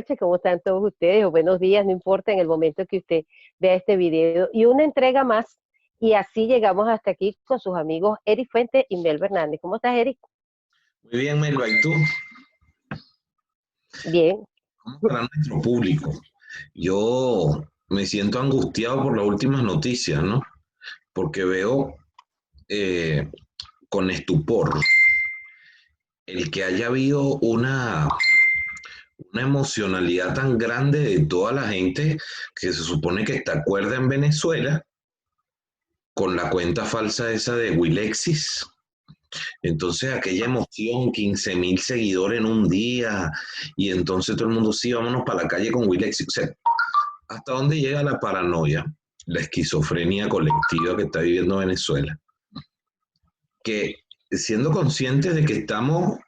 noches, ¿cómo están todos ustedes? O buenos días, no importa en el momento que usted vea este video. Y una entrega más, y así llegamos hasta aquí con sus amigos Eric Fuente y Mel Hernández. ¿Cómo estás, Eric? Muy bien, Melba, ¿y tú? Bien. ¿Cómo estará nuestro público? Yo me siento angustiado por las últimas noticias, ¿no? Porque veo eh, con estupor el que haya habido una emocionalidad tan grande de toda la gente que se supone que está cuerda en Venezuela con la cuenta falsa esa de Wilexis. Entonces aquella emoción, 15.000 seguidores en un día, y entonces todo el mundo, sí, vámonos para la calle con Wilexis. O sea, ¿hasta dónde llega la paranoia, la esquizofrenia colectiva que está viviendo Venezuela? Que siendo conscientes de que estamos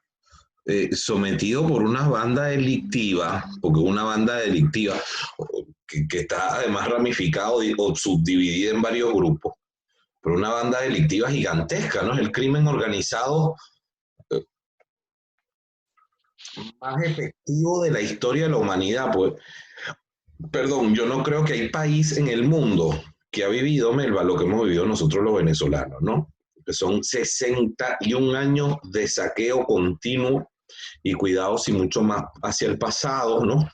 sometidos por una banda delictiva, porque una banda delictiva que está además ramificada o subdividida en varios grupos, pero una banda delictiva gigantesca, ¿no? Es el crimen organizado más efectivo de la historia de la humanidad. Pues, perdón, yo no creo que hay país en el mundo que ha vivido, Melba, lo que hemos vivido nosotros los venezolanos, ¿no? Que son 61 años de saqueo continuo y cuidados y mucho más hacia el pasado, ¿no?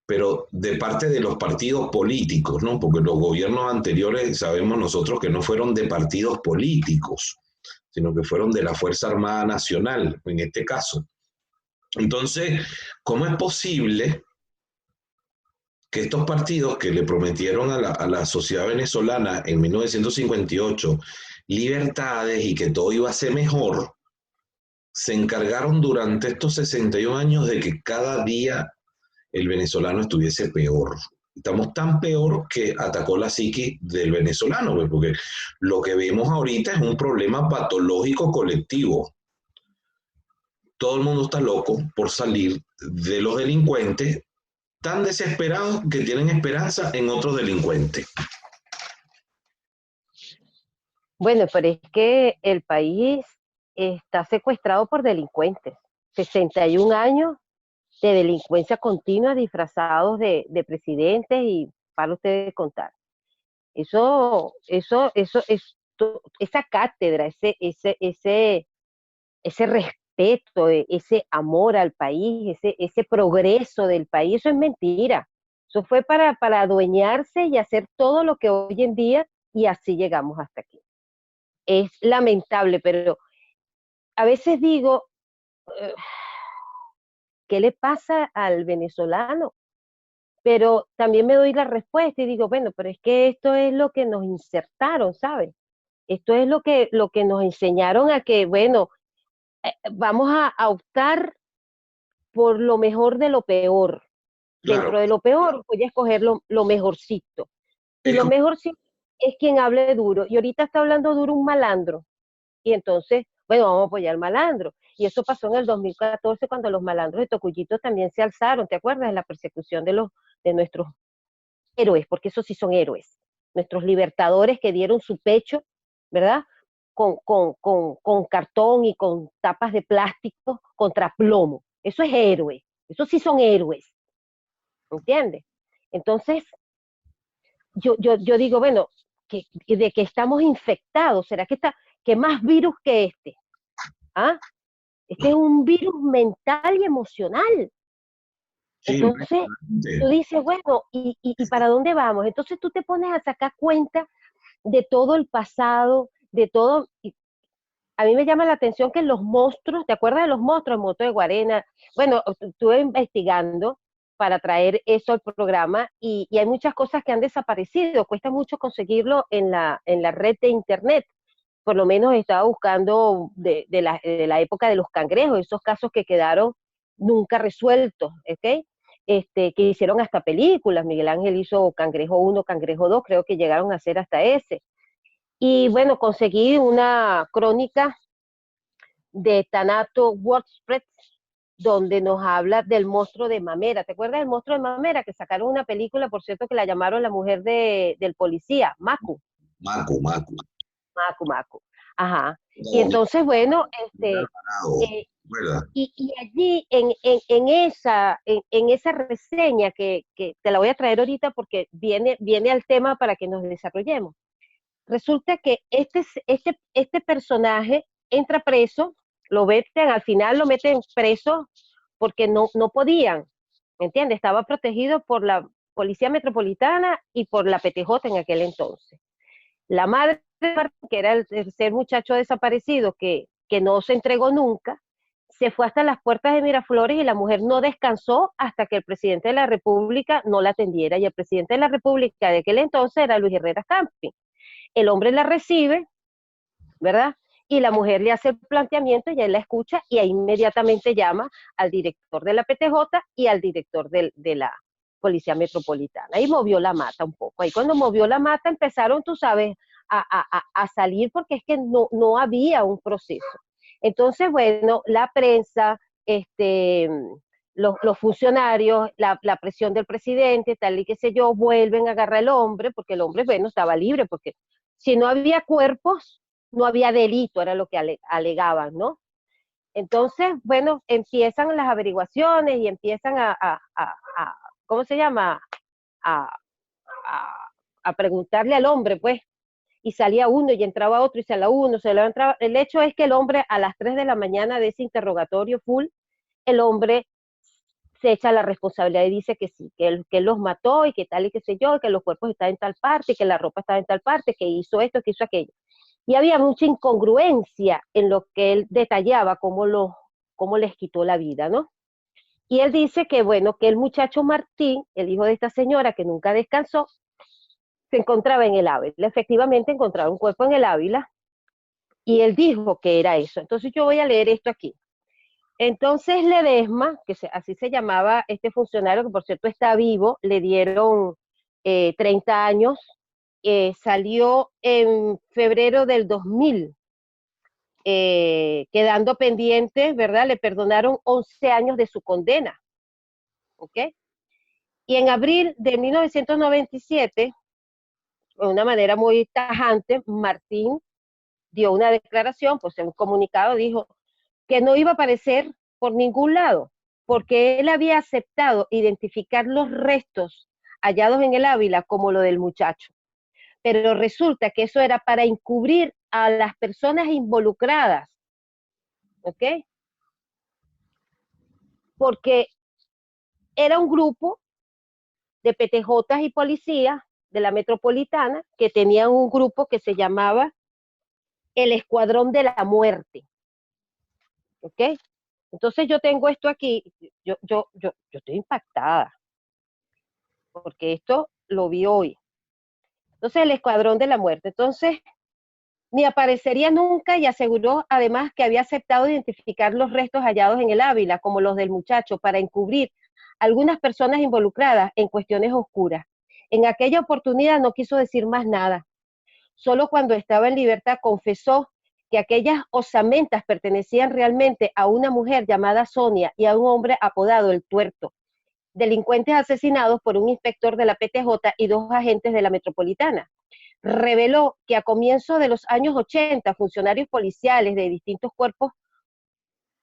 Pero de parte de los partidos políticos, ¿no? Porque los gobiernos anteriores sabemos nosotros que no fueron de partidos políticos, sino que fueron de la Fuerza Armada Nacional, en este caso. Entonces, ¿cómo es posible que estos partidos que le prometieron a la sociedad venezolana en 1958 libertades y que todo iba a ser mejor, se encargaron durante estos 61 años de que cada día el venezolano estuviese peor? Estamos tan peor que atacó la psiquis del venezolano, pues, porque lo que vemos ahorita es un problema patológico colectivo. Todo el mundo está loco por salir de los delincuentes, tan desesperados que tienen esperanza en otros delincuentes. Bueno, pero es que el país está secuestrado por delincuentes. 61 años de delincuencia continua disfrazados de presidentes y para ustedes contar. Esa cátedra, ese respeto, ese amor al país, ese progreso del país, eso es mentira. Eso fue para adueñarse y hacer todo lo que hoy en día, y así llegamos hasta aquí. Es lamentable, pero a veces digo, eh, ¿qué le pasa al venezolano? Pero también me doy la respuesta y digo, bueno, pero es que esto es lo que nos insertaron, ¿sabes? Esto es lo que nos enseñaron a que, bueno, vamos a optar por lo mejor de lo peor. Claro, Dentro de lo peor, voy a escoger lo mejorcito. Y es lo como, mejorcito es quien hable duro. Y ahorita está hablando duro un malandro. Y entonces, bueno, vamos a apoyar al malandro. Y eso pasó en el 2014 cuando los malandros de Tocuyito también se alzaron. ¿Te acuerdas de la persecución de nuestros héroes? Porque esos sí son héroes. Nuestros libertadores que dieron su pecho, ¿verdad? Con cartón y con tapas de plástico contra plomo. Eso es héroe. Esos sí son héroes. ¿Entiendes? Entonces, yo digo, bueno, de que estamos infectados, ¿será que más virus que este? ¿Ah? Este es un virus mental y emocional. sí, Entonces, tú dices, bueno, ¿y para dónde vamos? Entonces tú te pones a sacar cuenta de todo el pasado, de todo. Y a mí me llama la atención que los monstruos, ¿te acuerdas de los monstruos? El monstruo de Guarena. Bueno, estuve investigando para traer eso al programa y hay muchas cosas que han desaparecido. Cuesta mucho conseguirlo en la red de internet. Por lo menos estaba buscando de la época de los cangrejos, esos casos que quedaron nunca resueltos, ¿ok? Que hicieron hasta películas. Miguel Ángel hizo Cangrejo 1, Cangrejo 2, creo que llegaron a hacer hasta ese. Y bueno, conseguí una crónica de Thanato WordPress donde nos habla del monstruo de Mamera. ¿Te acuerdas del monstruo de Mamera? Que sacaron una película, por cierto, que la llamaron La mujer del policía, Macu. Macu, Macu. Macu, Macu. Ajá. Y No, entonces, bueno, Alvarado. ¿verdad? Y allí, en esa reseña que te la voy a traer ahorita porque viene al tema para que nos desarrollemos. Resulta que este personaje entra preso, lo meten, al final lo meten preso porque no podían, ¿me entiendes? Estaba protegido por la Policía Metropolitana y por la PTJ en aquel entonces. La madre, que era el tercer muchacho desaparecido que no se entregó nunca, se fue hasta las puertas de Miraflores y la mujer no descansó hasta que el presidente de la República no la atendiera. Y el presidente de la República de aquel entonces era Luis Herrera Campin. El hombre la recibe, ¿verdad? Y la mujer le hace el planteamiento y él la escucha y ahí inmediatamente llama al director de la PTJ y al director de la Policía Metropolitana. Ahí movió la mata un poco. Ahí cuando movió la mata empezaron, tú sabes, a salir porque es que no había un proceso. Entonces, bueno, la prensa, los funcionarios, la presión del presidente, tal y qué sé yo, vuelven a agarrar al hombre, porque el hombre, bueno, estaba libre, porque si no había cuerpos, no había delito, era lo que alegaban, ¿no? Entonces, bueno, empiezan las averiguaciones y empiezan ¿cómo se llama? A, a, a preguntarle al hombre, pues, y salía uno y entraba otro y salía uno, se le entraba. El hecho es que el hombre a las 3 de la mañana de ese interrogatorio full, el hombre se echa la responsabilidad y dice que sí, que él los mató y que tal y qué sé yo, que los cuerpos estaban en tal parte, que la ropa estaba en tal parte, que hizo esto, que hizo aquello. Y había mucha incongruencia en lo que él detallaba, cómo les quitó la vida, ¿no? Y él dice que, bueno, que el muchacho Martín, el hijo de esta señora que nunca descansó, se encontraba en el Ávila. Efectivamente encontraba un cuerpo en el Ávila y él dijo que era eso. Entonces yo voy a leer esto aquí. Entonces Ledesma, así se llamaba este funcionario, que por cierto está vivo, le dieron 30 años, salió en febrero del 2000, quedando pendiente, ¿verdad? Le perdonaron 11 años de su condena, ¿ok? Y en abril de 1997, de una manera muy tajante, Martín dio una declaración, pues en un comunicado dijo que no iba a aparecer por ningún lado, porque él había aceptado identificar los restos hallados en el Ávila como lo del muchacho. Pero resulta que eso era para encubrir a las personas involucradas, ¿ok? Porque era un grupo de PTJ y policías de la metropolitana que tenían un grupo que se llamaba el Escuadrón de la Muerte, ¿ok? Entonces yo tengo esto aquí, yo estoy impactada, porque esto lo vi hoy. Entonces el Escuadrón de la Muerte. Entonces ni aparecería nunca y aseguró además que había aceptado identificar los restos hallados en el Ávila, como los del muchacho, para encubrir a algunas personas involucradas en cuestiones oscuras. En aquella oportunidad no quiso decir más nada. Solo cuando estaba en libertad confesó que aquellas osamentas pertenecían realmente a una mujer llamada Sonia y a un hombre apodado El Tuerto, delincuentes asesinados por un inspector de la PTJ y 2 agentes de la Metropolitana. Reveló que a comienzos de los años 80, funcionarios policiales de distintos cuerpos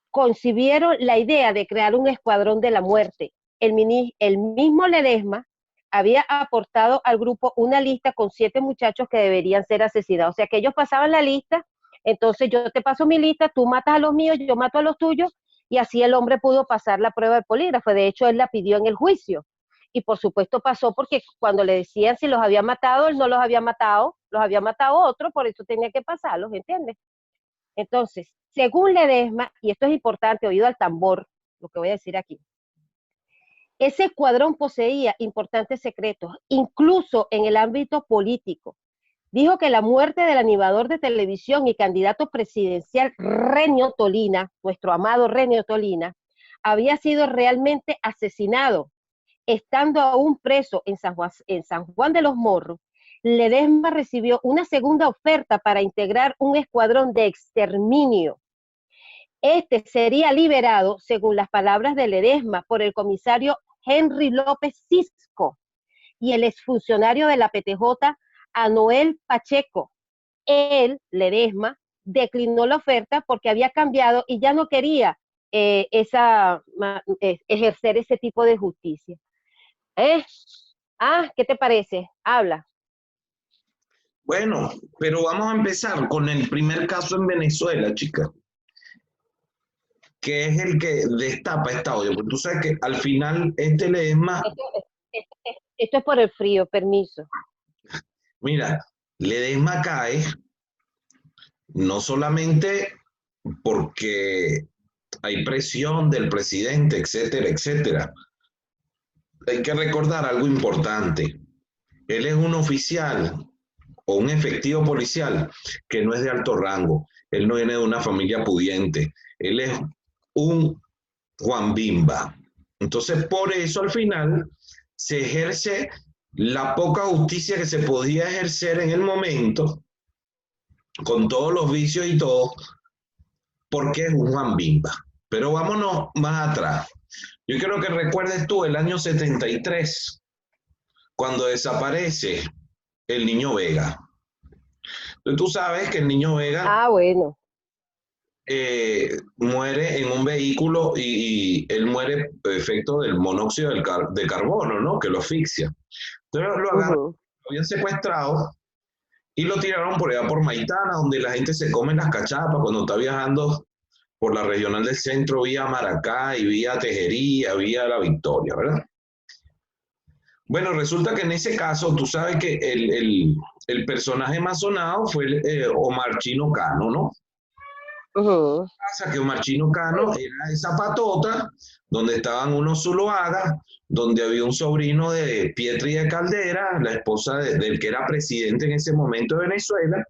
concibieron la idea de crear un escuadrón de la muerte. El mismo Ledesma había aportado al grupo una lista con 7 muchachos que deberían ser asesinados. O sea, que ellos pasaban la lista, entonces yo te paso mi lista, tú matas a los míos, yo mato a los tuyos, y así el hombre pudo pasar la prueba del polígrafo. De hecho, él la pidió en el juicio. Y por supuesto pasó porque cuando le decían si los había matado, él no los había matado otro, por eso tenía que pasarlos, ¿entiendes? Entonces, según Ledesma, y esto es importante, oído al tambor, lo que voy a decir aquí, ese escuadrón poseía importantes secretos, incluso en el ámbito político. Dijo que la muerte del animador de televisión y candidato presidencial Renio Tolina, nuestro amado Renio Tolina, había sido realmente asesinado, estando aún preso en San Juan de los Morros. Ledesma recibió una segunda oferta para integrar un escuadrón de exterminio. Este sería liberado, según las palabras de Ledesma, por el comisario Henry López Cisco y el exfuncionario de la PTJ, Anoel Pacheco. Él, Ledesma, declinó la oferta porque había cambiado y ya no quería ejercer ese tipo de justicia. ¿Eh? ¿Qué te parece? Habla. Bueno, pero vamos a empezar con el primer caso en Venezuela, chica, que es el que destapa esta olla. Porque tú sabes que al final este Ledesma, Esto, esto es por el frío, permiso. mira, Ledesma cae no solamente porque hay presión del presidente, etcétera, etcétera. Hay que recordar algo importante. Él es un oficial o un efectivo policial que no es de alto rango. Él no viene de una familia pudiente. Él es un Juan Bimba. Entonces, por eso al final se ejerce la poca justicia que se podía ejercer en el momento, con todos los vicios y todo, porque es un Juan Bimba. Pero vámonos más atrás. Yo quiero que recuerdes tú el año 73, cuando desaparece el Niño Vega. Tú sabes que el Niño Vega Bueno. muere en un vehículo y él muere por efecto del monóxido de carbono, ¿no? Que lo asfixia. Entonces lo agarran, lo habían secuestrado y lo tiraron por allá por Maitana, donde la gente se come las cachapas cuando está viajando por la regional del centro, vía Maracay, vía Tejería, vía La Victoria, ¿verdad? Bueno, resulta que en ese caso, tú sabes que el personaje más sonado fue Omar Chino Cano, ¿no? Pasa que Omar Chino Cano era esa patota donde estaban unos Zuloaga, donde había un sobrino de Pietri de Caldera, la esposa del que era presidente en ese momento de Venezuela,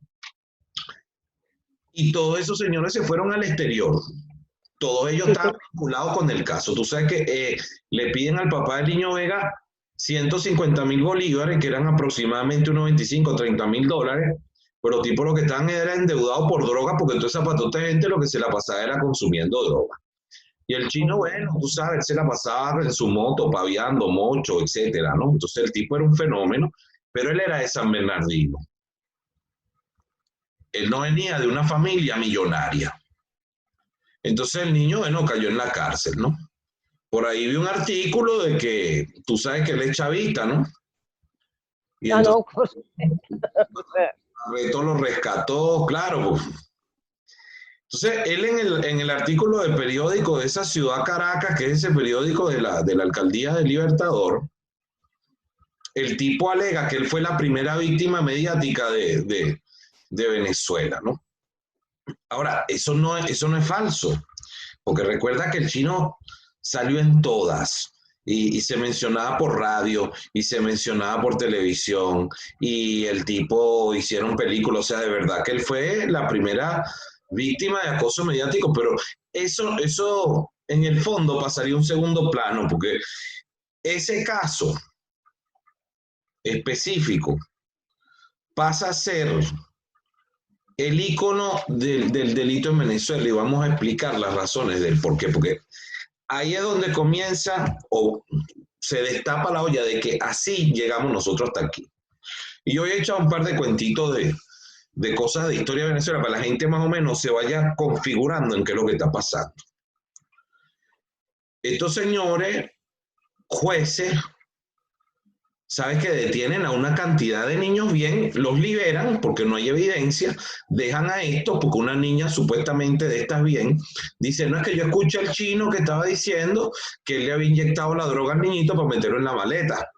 y todos esos señores se fueron al exterior. Todos ellos estaban vinculados con el caso. Tú sabes que le piden al papá del Niño Vega 150.000 bolívares, que eran aproximadamente unos 25 o 30.000 dólares, pero los tipos lo que estaban era endeudados por droga, porque toda esa patota de gente lo que se la pasaba era consumiendo droga. Y el chino, bueno, tú sabes, se la pasaba en su moto, paviando, mocho, etcétera, ¿no? Entonces el tipo era un fenómeno, pero él era de San Bernardino. Él no venía de una familia millonaria. Entonces el niño, bueno, cayó en la cárcel, ¿no? Por ahí vi un artículo de que tú sabes que él es chavista, ¿no? Y entonces Reto lo rescató, claro. Entonces, él en el artículo del periódico de esa ciudad Caracas, que es ese periódico de la alcaldía del Libertador, el tipo alega que él fue la primera víctima mediática de Venezuela, ¿no? Ahora, eso no es falso, porque recuerda que el chino salió en todas y se mencionaba por radio y se mencionaba por televisión y el tipo hicieron películas, o sea, de verdad que él fue la primera víctima de acoso mediático, pero eso en el fondo pasaría a un segundo plano, porque ese caso específico pasa a ser el icono del delito en Venezuela y vamos a explicar las razones del por qué, porque ahí es donde comienza o se destapa la olla de que así llegamos nosotros hasta aquí. Y yo he echado un par de cuentitos de cosas de historia de Venezuela para que la gente más o menos se vaya configurando en qué es lo que está pasando. Estos señores jueces, sabes que detienen a una cantidad de niños bien, los liberan porque no hay evidencia, dejan a estos porque una niña supuestamente de estas bien, dice, no es que yo escuché al chino que estaba diciendo que él le había inyectado la droga al niñito para meterlo en la maleta,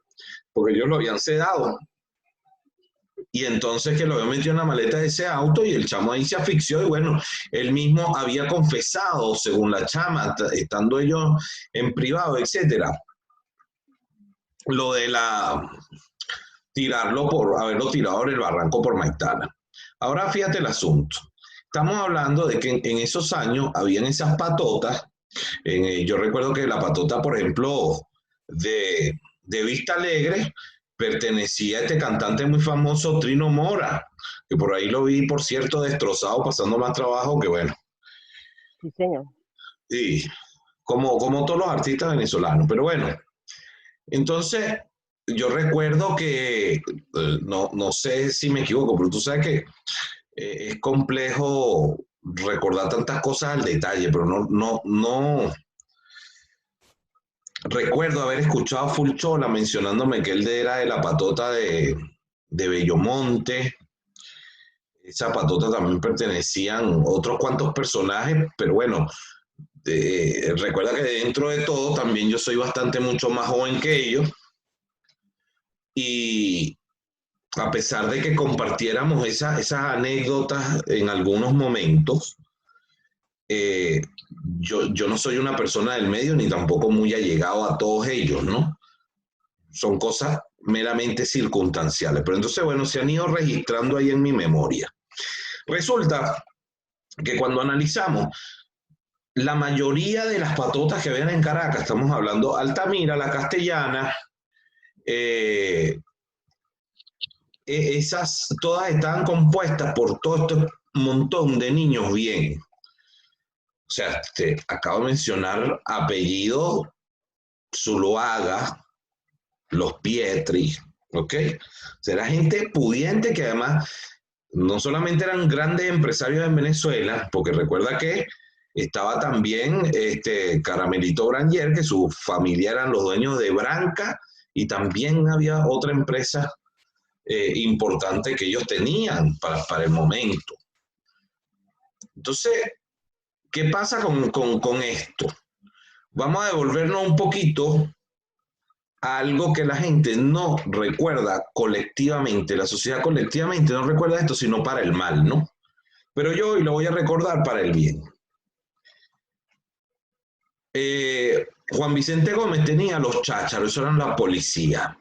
porque ellos lo habían sedado. Y entonces que lo había metido en la maleta de ese auto y el chamo ahí se asfixió y bueno, él mismo había confesado, según la chama, estando ellos en privado, etcétera, lo de tirarlo por haberlo tirado en el barranco por Maitana. Ahora fíjate el asunto. Estamos hablando de que en esos años habían esas patotas. Yo recuerdo que la patota, por ejemplo, de Vista Alegre, pertenecía a este cantante muy famoso, Trino Mora, que por ahí lo vi, por cierto, destrozado, pasando más trabajo que bueno. Sí, señor. Sí, como todos los artistas venezolanos. Pero bueno, entonces yo recuerdo que, no sé si me equivoco, pero tú sabes que es complejo recordar tantas cosas al detalle, pero no recuerdo haber escuchado a Fulchola mencionándome que él era de la patota de Bellomonte. Esa patota también pertenecían otros cuantos personajes, pero bueno, recuerda que dentro de todo también yo soy bastante mucho más joven que ellos y a pesar de que compartiéramos esas anécdotas en algunos momentos, eh, yo no soy una persona del medio ni tampoco muy allegado a todos ellos, ¿no? Son cosas meramente circunstanciales, pero entonces, bueno, se han ido registrando ahí en mi memoria. Resulta que cuando analizamos la mayoría de las patotas que habían en Caracas, estamos hablando Altamira, La Castellana, esas todas estaban compuestas por todo este montón de niños bien. O sea, te acabo de mencionar apellidos Zuluaga, Los Pietri, ¿ok? O sea, era gente pudiente que además no solamente eran grandes empresarios en Venezuela, porque recuerda que estaba también Caramelito Granger, que su familia eran los dueños de Branca, y también había otra empresa importante que ellos tenían para el momento. Entonces, ¿qué pasa con esto? Vamos a devolvernos un poquito a algo que la gente no recuerda colectivamente, la sociedad colectivamente no recuerda esto, sino para el mal, ¿no? Pero yo hoy lo voy a recordar para el bien. Juan Vicente Gómez tenía los chácharos, eso eran la policía.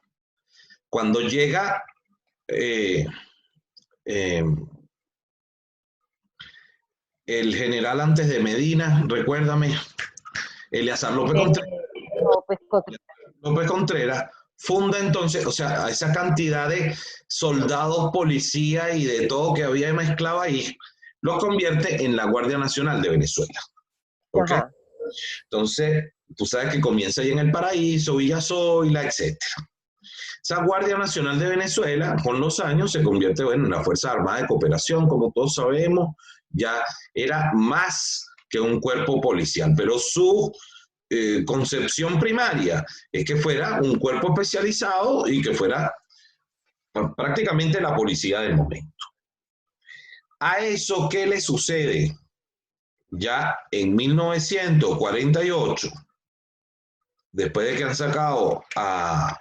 Cuando llega el general antes de Medina, recuérdame, Eleazar López Contreras. López Contreras funda entonces, o sea, a esa cantidad de soldados, policía y de todo que había mezclado ahí, los convierte en la Guardia Nacional de Venezuela. ¿Ok? Ajá. Entonces, tú sabes que comienza ahí en El Paraíso, Villa Zoila, etc. Esa Guardia Nacional de Venezuela, con los años, se convierte, bueno, en la Fuerza Armada de Cooperación, como todos sabemos, ya era más que un cuerpo policial, pero su concepción primaria es que fuera un cuerpo especializado y que fuera prácticamente la policía del momento. ¿A eso qué le sucede? Ya en 1948, después de que han sacado a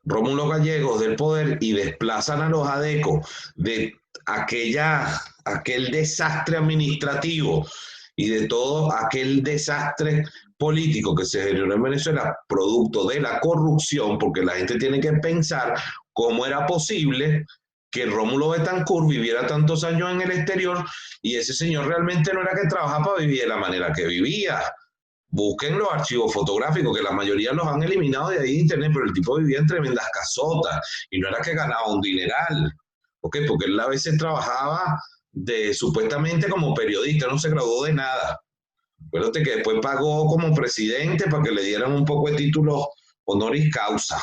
Rómulo Gallegos del poder y desplazan a los adecos de aquel desastre administrativo y de todo aquel desastre político que se generó en Venezuela, producto de la corrupción, porque la gente tiene que pensar cómo era posible que Rómulo Betancourt viviera tantos años en el exterior y ese señor realmente no era que trabajaba para vivir de la manera que vivía. Busquen los archivos fotográficos, que la mayoría los han eliminado de ahí de internet, pero el tipo vivía en tremendas casotas y no era que ganaba un dineral, ¿okay? Porque él a veces trabajaba supuestamente como periodista, no se graduó de nada. Acuérdate que después pagó como presidente para que le dieran un poco de títulos honoris causa.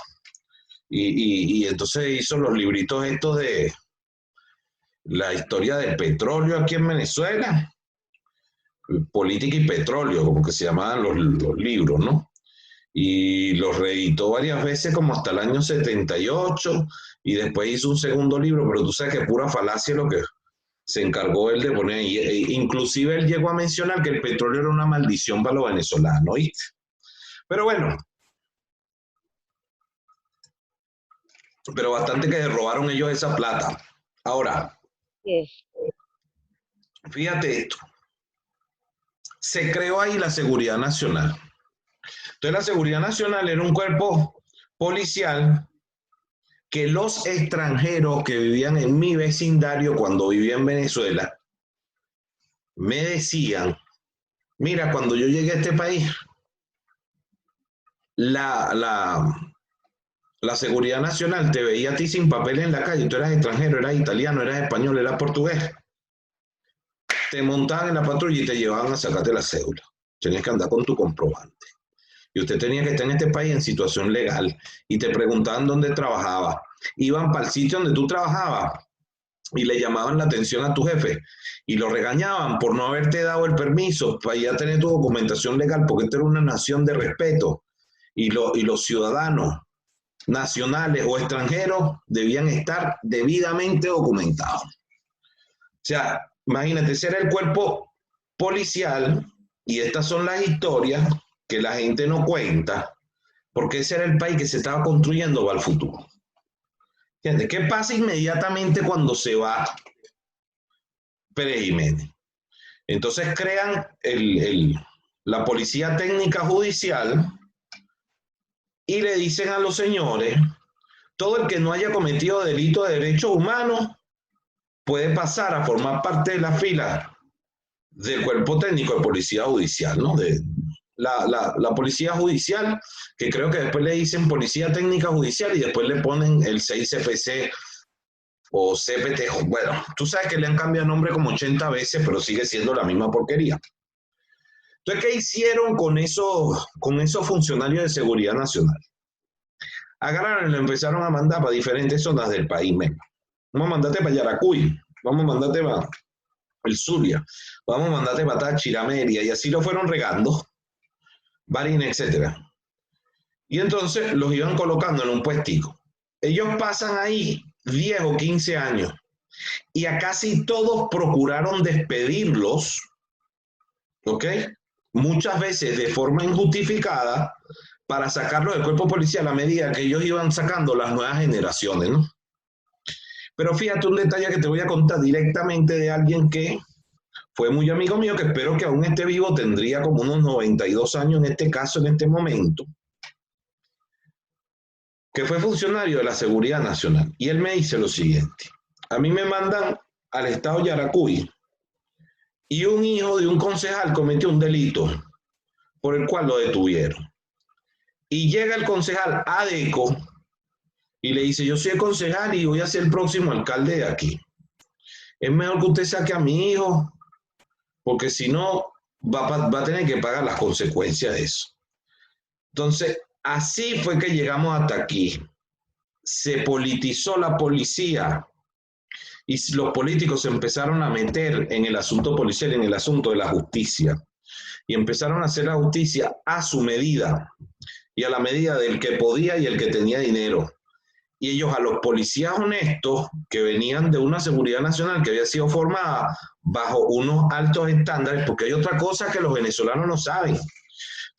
Y entonces hizo los libritos estos de la historia del petróleo aquí en Venezuela, política y petróleo, como que se llamaban los libros, ¿no? Y los reeditó varias veces como hasta el año 78 y después hizo un segundo libro, pero tú sabes que pura falacia lo que se encargó él de poner ahí. Inclusive él llegó a mencionar que el petróleo era una maldición para los venezolanos, ¿oíste? Pero bueno, pero bastante que robaron ellos esa plata. Ahora, fíjate esto. Se creó ahí la Seguridad Nacional. Entonces la Seguridad Nacional era un cuerpo policial que los extranjeros que vivían en mi vecindario cuando vivía en Venezuela me decían, mira, cuando yo llegué a este país, la Seguridad Nacional te veía a ti sin papel en la calle, tú eras extranjero, eras italiano, eras español, eras portugués. Te montaban en la patrulla y te llevaban a sacarte la cédula. Tenías que andar con tu comprobante. Y usted tenía que estar en este país en situación legal. Y te preguntaban dónde trabajaba. Iban para el sitio donde tú trabajabas y le llamaban la atención a tu jefe y lo regañaban por no haberte dado el permiso para ya tener tu documentación legal, porque esta era una nación de respeto y los ciudadanos nacionales o extranjeros debían estar debidamente documentados. O sea, imagínate, ese era el cuerpo policial y estas son las historias que la gente no cuenta, porque ese era el país que se estaba construyendo para el futuro. ¿Entiendes? ¿Qué pasa inmediatamente cuando se va Pérez Jiménez? Entonces crean la Policía Técnica Judicial y le dicen a los señores, todo el que no haya cometido delito de derechos humanos puede pasar a formar parte de la fila del cuerpo técnico de policía judicial, ¿no? De la policía judicial, que creo que después le dicen policía técnica judicial y después le ponen el 6CPC o CPT. Bueno, tú sabes que le han cambiado nombre como 80 veces, pero sigue siendo la misma porquería. Entonces, ¿qué hicieron con esos funcionarios de seguridad nacional? Agarraron y lo empezaron a mandar para diferentes zonas del país. Vamos a mandarte para Yaracuy, vamos a mandarte para el Zulia, vamos a mandarte para Táchira, Mérida, y así lo fueron regando, Barinas, etc. Y entonces los iban colocando en un puestico. Ellos pasan ahí 10 o 15 años y a casi todos procuraron despedirlos, ¿ok? Muchas veces de forma injustificada para sacarlos del cuerpo policial a medida que ellos iban sacando las nuevas generaciones, ¿no? Pero fíjate un detalle que te voy a contar directamente de alguien que fue muy amigo mío, que espero que aún esté vivo, tendría como unos 92 años en este caso, en este momento, que fue funcionario de la Seguridad Nacional. Y él me dice lo siguiente: a mí me mandan al estado Yaracuy y un hijo de un concejal cometió un delito por el cual lo detuvieron. Y llega el concejal Adeco y le dice, yo soy el concejal y voy a ser el próximo alcalde de aquí. Es mejor que usted saque a mi hijo, porque si no va a tener que pagar las consecuencias de eso. Entonces, así fue que llegamos hasta aquí. Se politizó la policía y los políticos se empezaron a meter en el asunto policial, en el asunto de la justicia. Y empezaron a hacer la justicia a su medida y a la medida del que podía y el que tenía dinero. Y ellos a los policías honestos que venían de una seguridad nacional que había sido formada bajo unos altos estándares, porque hay otra cosa que los venezolanos no saben.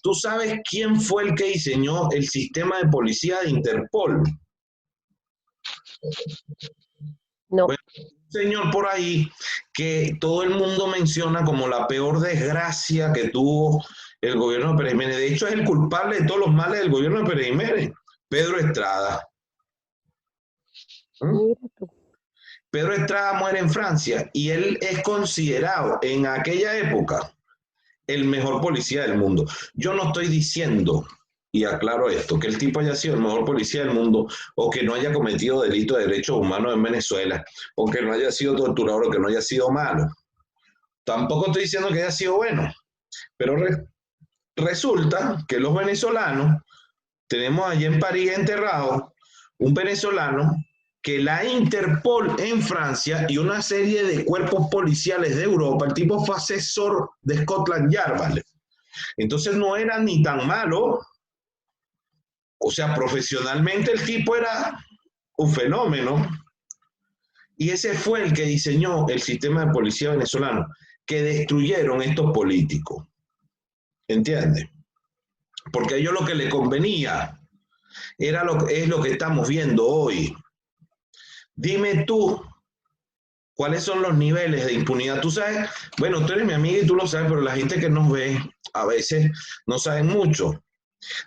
¿Tú sabes quién fue el que diseñó el sistema de policía de Interpol? No. Bueno, un señor por ahí que todo el mundo menciona como la peor desgracia que tuvo el gobierno de Pérez Jiménez. De hecho, es el culpable de todos los males del gobierno de Pérez Jiménez, Pedro Estrada. Pedro Estrada muere en Francia y él es considerado en aquella época el mejor policía del mundo. Yo no estoy diciendo, y aclaro esto, que el tipo haya sido el mejor policía del mundo o que no haya cometido delitos de derechos humanos en Venezuela o que no haya sido torturador o que no haya sido malo. Tampoco estoy diciendo que haya sido bueno, pero resulta que los venezolanos, tenemos allí en París enterrado un venezolano que la Interpol en Francia y una serie de cuerpos policiales de Europa, el tipo fue asesor de Scotland Yard, ¿vale? Entonces no era ni tan malo, o sea, profesionalmente el tipo era un fenómeno, y ese fue el que diseñó el sistema de policía venezolano, que destruyeron estos políticos, ¿entiendes? Porque a ellos lo que les convenía es lo que estamos viendo hoy. Dime tú, ¿cuáles son los niveles de impunidad? Tú sabes, bueno, tú eres mi amiga y tú lo sabes, pero la gente que nos ve a veces no sabe mucho.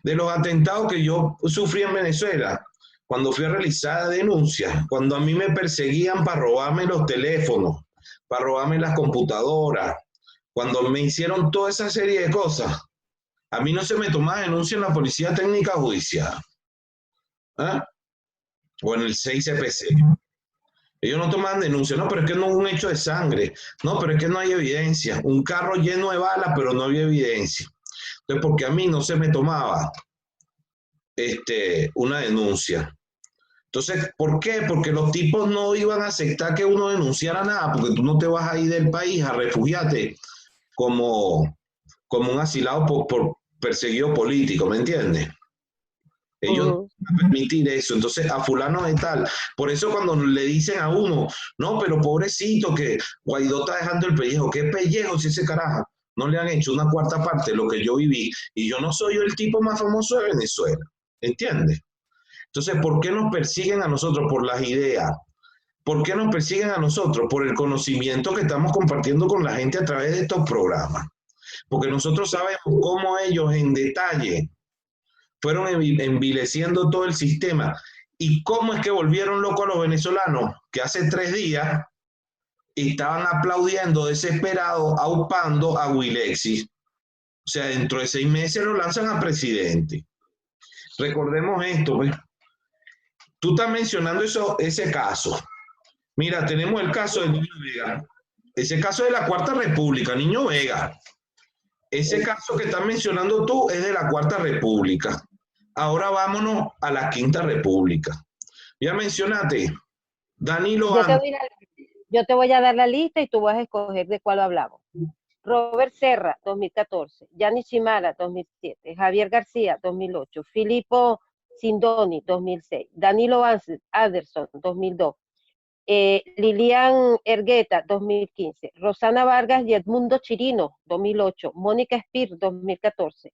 De los atentados que yo sufrí en Venezuela, cuando fui a realizar denuncias, cuando a mí me perseguían para robarme los teléfonos, para robarme las computadoras, cuando me hicieron toda esa serie de cosas, a mí no se me tomaba denuncia en la Policía Técnica Judicial, ¿ah? O en el 6CPC. Ellos no toman denuncia, no, pero es que no hubo un hecho de sangre, no, pero es que no hay evidencia, un carro lleno de balas, pero no había evidencia. Entonces, porque a mí no se me tomaba una denuncia. Entonces, ¿por qué? Porque los tipos no iban a aceptar que uno denunciara nada, porque tú no te vas a ir del país a refugiarte como, como un asilado por perseguido político, ¿me entiendes? Ellos no van a permitir eso. Entonces, a fulano de tal. Por eso cuando le dicen a uno, no, pero pobrecito que Guaidó está dejando el pellejo. ¿Qué pellejo si ese carajo? No le han hecho una cuarta parte de lo que yo viví. Y yo no soy el tipo más famoso de Venezuela. ¿Entiendes? Entonces, ¿por qué nos persiguen a nosotros? Por las ideas. ¿Por qué nos persiguen a nosotros? Por el conocimiento que estamos compartiendo con la gente a través de estos programas. Porque nosotros sabemos cómo ellos en detalle fueron envileciendo todo el sistema. ¿Y cómo es que volvieron locos a los venezolanos? Que hace 3 días estaban aplaudiendo desesperados, aupando a Wilexis. O sea, dentro de 6 meses lo lanzan a presidente. Recordemos esto, pues. Tú estás mencionando ese caso. Mira, tenemos el caso de Niño Vega. Ese caso es de la Cuarta República, Niño Vega. Ese caso que estás mencionando tú es de la Cuarta República. Ahora vámonos a la Quinta República. Ya mencionaste, Danilo Yo te voy a dar la lista y tú vas a escoger de cuál hablamos. Robert Serra, 2014. Gianni Chimara, 2007. Javier García, 2008. Filippo Sindoni, 2006. Danilo Anderson, 2002. Lilian Ergueta, 2015. Rosana Vargas y Edmundo Chirino, 2008. Mónica Espir, 2014.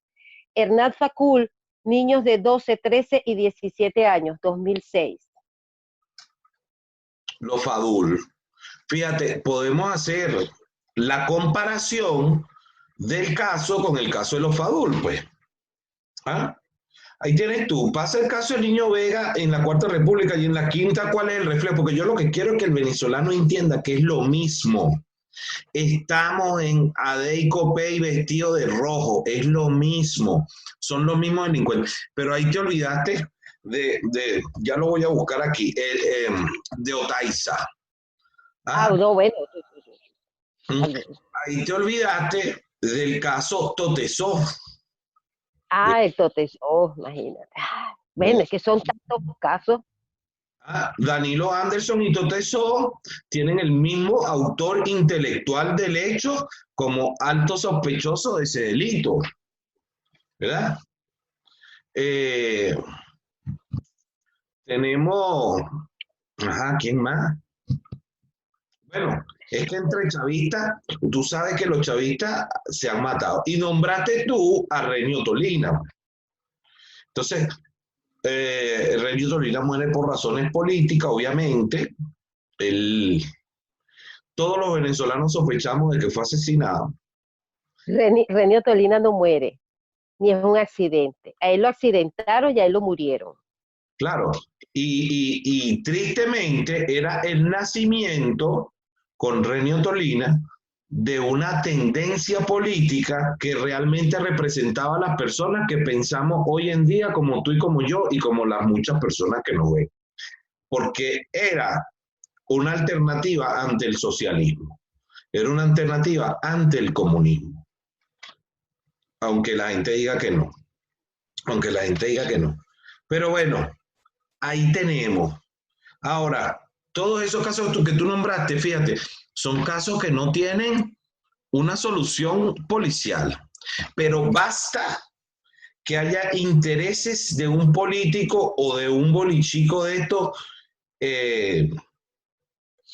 Hernán Facul, niños de 12, 13 y 17 años, 2006. Los Fadul. Fíjate, podemos hacer la comparación del caso con el caso de los Fadul, pues. ¿Ah? Ahí tienes tú, pasa el caso del Niño Vega en la Cuarta República y en la Quinta, ¿cuál es el reflejo? Porque yo lo que quiero es que el venezolano entienda que es lo mismo. Estamos en Adeico Pey vestido de rojo, es lo mismo, son los mismos delincuentes. Pero ahí te olvidaste ya lo voy a buscar aquí, de Otaiza. No, bueno. Ahí te olvidaste del caso Totesó. El Totesó, imagínate. Bueno, es que son tantos casos. Danilo Anderson y Totesó tienen el mismo autor intelectual del hecho como alto sospechoso de ese delito, ¿verdad? Tenemos, ¿quién más? Bueno, es que entre chavistas, tú sabes que los chavistas se han matado. Y nombraste tú a Renio Tolina. Entonces, Renio Tolina muere por razones políticas, obviamente. Todos los venezolanos sospechamos de que fue asesinado. Renio Tolina no muere, ni es un accidente. A él lo accidentaron y a él lo murieron. Claro, y tristemente era el nacimiento con Renio Tolina de una tendencia política que realmente representaba a las personas que pensamos hoy en día como tú y como yo y como las muchas personas que nos ven. Porque era una alternativa ante el socialismo, era una alternativa ante el comunismo. Aunque la gente diga que no, aunque la gente diga que no. Pero bueno, ahí tenemos. Ahora, todos esos casos que tú nombraste, fíjate, son casos que no tienen una solución policial, pero basta que haya intereses de un político o de un bolichico de esto,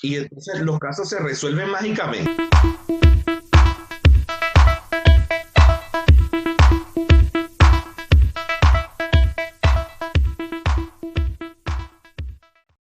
y entonces los casos se resuelven mágicamente.